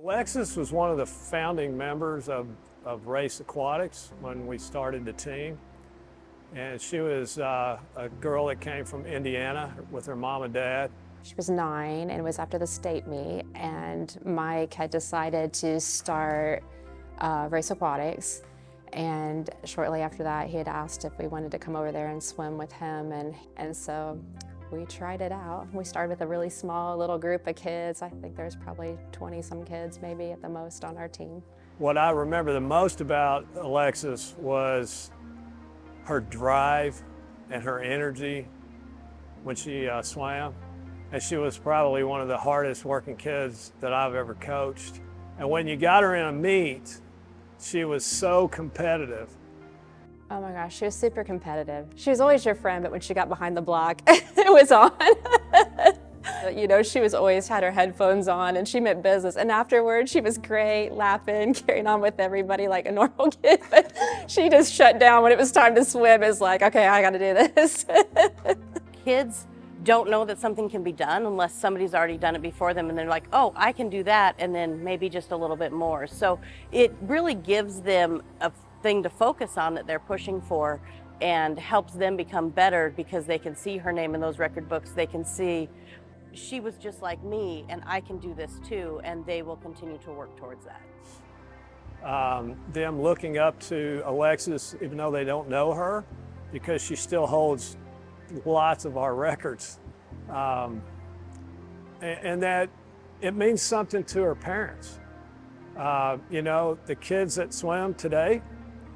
Alexis was one of the founding members of Race Aquatics when we started the team. And she was a girl that came from Indiana with her mom and dad. She was 9 and it was after the state meet, and Mike had decided to start Race Aquatics. And shortly after that, he had asked if we wanted to come over there and swim with him. And so we tried it out. We started with a really small little group of kids. I think there's probably 20-some kids maybe at the most on our team. What I remember the most about Alexis was her drive and her energy when she swam. And she was probably one of the hardest working kids that I've ever coached. And when you got her in a meet, she was so competitive. Oh my gosh, she was super competitive. She was always your friend, but when she got behind the block, it was on. You know, she was always had her headphones on and she meant business. And afterwards, she was great, laughing, carrying on with everybody like a normal kid. But she just shut down when it was time to swim. It's like, okay, I gotta do this. Kids don't know that something can be done unless somebody's already done it before them and they're like, oh, I can do that, and then maybe just a little bit more. So it really gives them a thing to focus on that they're pushing for and helps them become better because they can see her name in those record books. They can see she was just like me and I can do this too, and they will continue to work towards that. Them looking up to Alexis, even though they don't know her, because she still holds lots of our records, and that it means something to her parents. You know, the kids that swim today,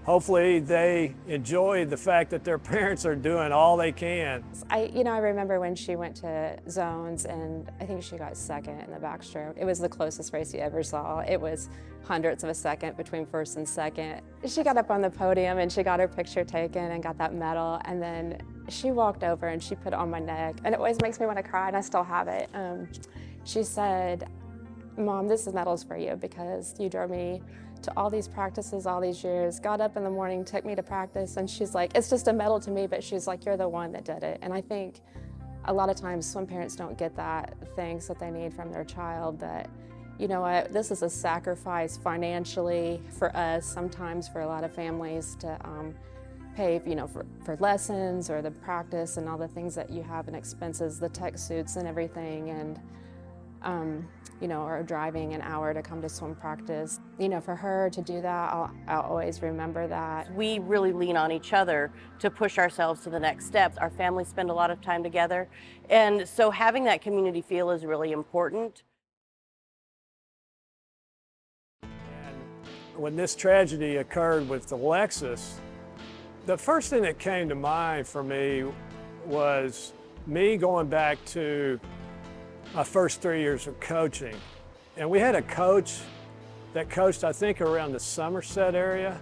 hopefully they enjoy the fact that their parents are doing all they can. I remember when she went to zones and I think she got second in the backstroke. It was the closest race you ever saw. It was hundredths of a second between first and second. She got up on the podium and she got her picture taken and got that medal, and then she walked over and she put it on my neck, and it always makes me want to cry, and I still have it. She said, "Mom, this medal's for you because you drove me to all these practices all these years, got up in the morning, took me to practice," and she's like, "It's just a medal to me," but she's like, "You're the one that did it." And I think a lot of times swim parents don't get that things that they need from their child, that, you know what, this is a sacrifice financially for us, sometimes for a lot of families to pay, you know, for lessons or the practice and all the things that you have and expenses, the tech suits and everything, and you know, or driving an hour to come to swim practice. You know, for her to do that, I'll always remember that. We really lean on each other to push ourselves to the next steps. Our families spend a lot of time together, and so having that community feel is really important. And when this tragedy occurred with Alexis, the first thing that came to mind for me was me going back to my first 3 years of coaching. And we had a coach that coached, I think, around the Somerset area,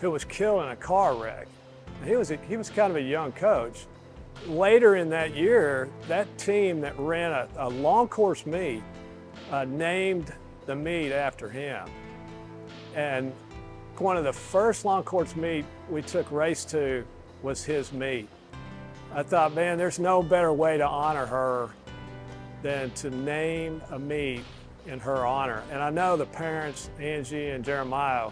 who was killed in a car wreck. And he was kind of a young coach. Later in that year, that team that ran a long course meet named the meet after him. And one of the first long course meet we took race to was his meet. I thought, man, there's no better way to honor her than to name a meet in her honor. And I know the parents, Angie and Jeremiah,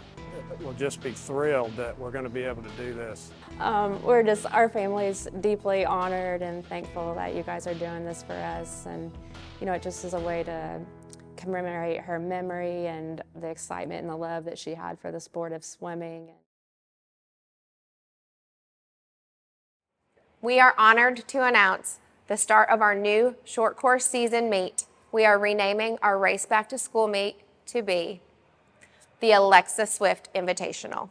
will just be thrilled that we're going to be able to do this. Our family's deeply honored and thankful that you guys are doing this for us. And, you know, it just is a way to commemorate her memory and the excitement and the love that she had for the sport of swimming. We are honored to announce the start of our new short course season meet. We are renaming our race back to school meet to be the Alexis Swift Invitational.